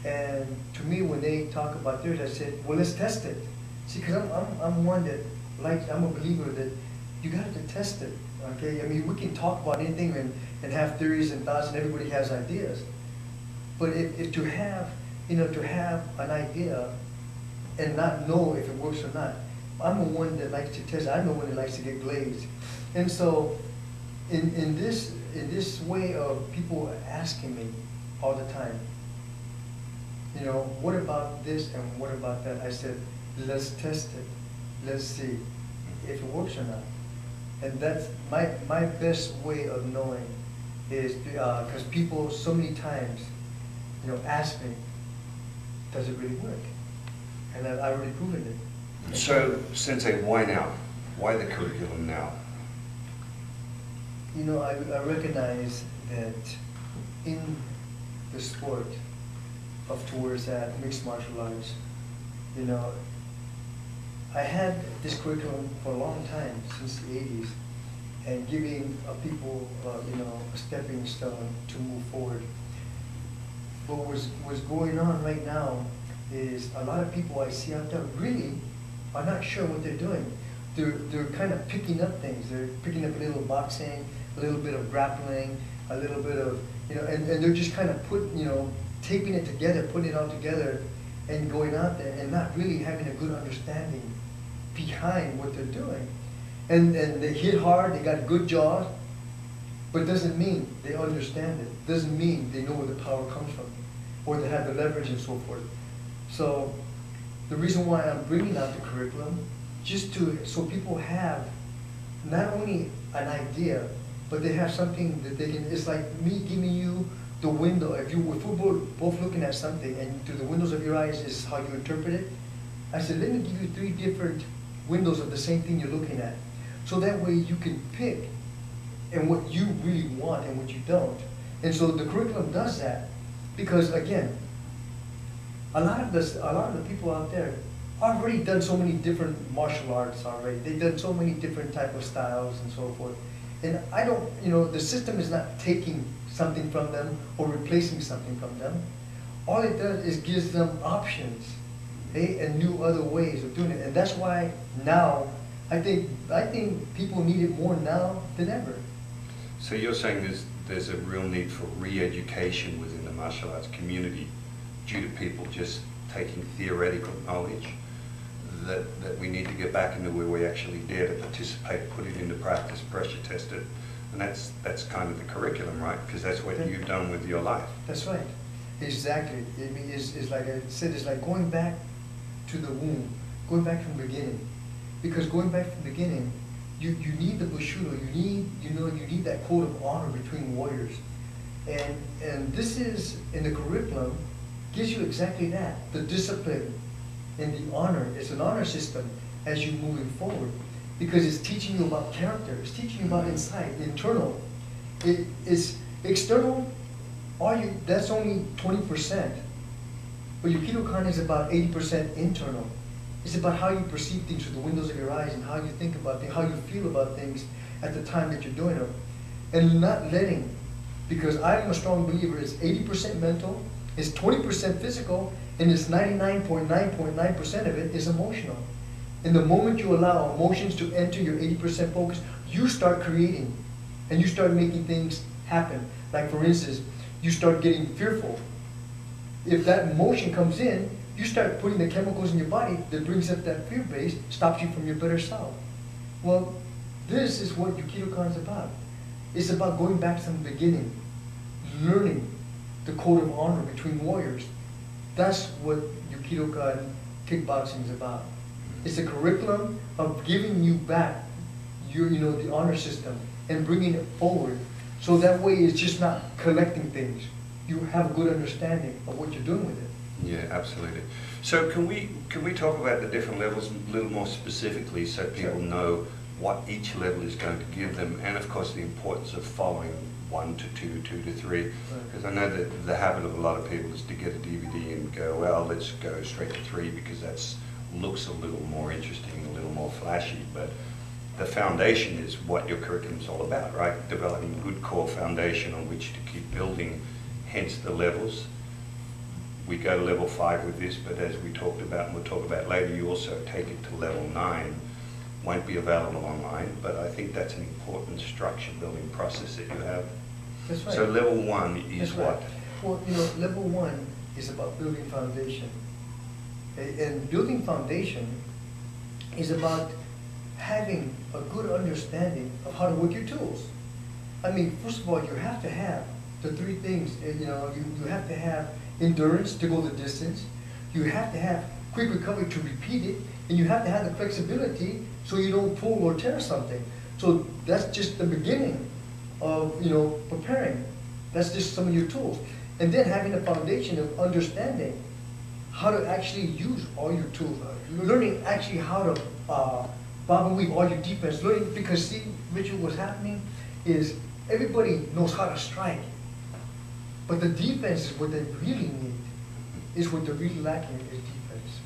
And to me, when they talk about theories, I said, well, let's test it. See, because I'm one that, like, I'm a believer that you got to test it, okay? I mean, we can talk about anything and have theories and thoughts, and everybody has ideas. But if to have, to have an idea and not know if it works or not, I'm the one that likes to test. I'm the one that likes to get glazed. And so, in this way of people asking me all the time, what about this and what about that? I said, let's test it. Let's see if it works or not. And that's my best way of knowing is because people so many times, ask me, does it really work? And I've already proven it. So, Sensei, why now? Why the curriculum now? I recognize that in the sport of towards that mixed martial arts, I had this curriculum for a long time, since the 80s, and giving people, a stepping stone to move forward. But what's going on right now is a lot of people I see out there really are not sure what they're doing. They're kind of picking up things. They're picking up a little boxing, a little bit of grappling, a little bit of, and they're just kind of taping it together, putting it all together, and going out there and not really having a good understanding behind what they're doing. And they hit hard, they got good jaws, but it doesn't mean they understand it. Doesn't mean they know where the power comes from, or they have the leverage and so forth. So the reason why I'm bringing out the curriculum, just so people have not only an idea, but they have something that they can, it's like me giving you the window. If we're both looking at something and through the windows of your eyes is how you interpret it, I said, let me give you 3 different windows of the same thing you're looking at. So that way you can pick and what you really want and what you don't. And so the curriculum does that because, again, a lot of the people out there have already done so many different martial arts already. They've done so many different type of styles and so forth. And I don't, the system is not taking something from them or replacing something from them. All it does is gives them options, and new other ways of doing it. And that's why now, I think people need it more now than ever. So you're saying there's a real need for re-education within the martial arts community due to people just taking theoretical knowledge, that we need to get back into where we actually dare to participate, put it into practice, pressure test it, and that's kind of the curriculum, right? Because that's what you've done with your life. That's right, exactly. I mean, it's like I said, it's like going back to the womb, going back from the beginning. Because going back from the beginning, you need the bushido, you need that code of honor between warriors, and this is in the curriculum gives you exactly that, the discipline and the honor. It's an honor system as you're moving forward, because it's teaching you about character, it's teaching you about inside, internal. It is external. That's only 20%, but your Kidokan is about 80% internal. It's about how you perceive things through the windows of your eyes and how you think about things, how you feel about things at the time that you're doing them. And not letting, because I'm a strong believer, it's 80% mental, it's 20% physical, and it's 99.9% of it is emotional. And the moment you allow emotions to enter your 80% focus, you start creating and you start making things happen. Like for instance, you start getting fearful. If that emotion comes in, you start putting the chemicals in your body that brings up that fear base, stops you from your better self. Well, this is what Yukido-kan is about. It's about going back to the beginning, learning the code of honor between warriors. That's what Yukido-kan kickboxing is about. It's a curriculum of giving you back the honor system and bringing it forward. So that way it's just not collecting things. You have a good understanding of what you're doing with it. Yeah, absolutely. So can we talk about the different levels a little more specifically so people know what each level is going to give them, and of course the importance of following 1 to 2, 2 to 3, because I know that the habit of a lot of people is to get a DVD and go, well, let's go straight to 3 because that looks a little more interesting, a little more flashy, but the foundation is what your curriculum is all about, right? Developing a good core foundation on which to keep building, hence the levels. we go to level 5 with this, but as we talked about, and we'll talk about later, you also take it to level 9. Won't be available online, but I think that's an important structure building process that you have. That's right. So level 1 is That's right. what? Well, you know, level 1 is about building foundation. And building foundation is about having a good understanding of how to work your tools. I mean, first of all, you have to have the 3 things. You know, you have to have endurance to go the distance. You have to have quick recovery to repeat it, and you have to have the flexibility so you don't pull or tear something. So that's just the beginning of, you know, preparing. That's just some of your tools. And then having a foundation of understanding how to actually use all your tools. Learning actually how to bob and weave all your defense. Learning, because see, Richard, what's happening is everybody knows how to strike. But the defense is what they really need, is what they're really lacking is defense.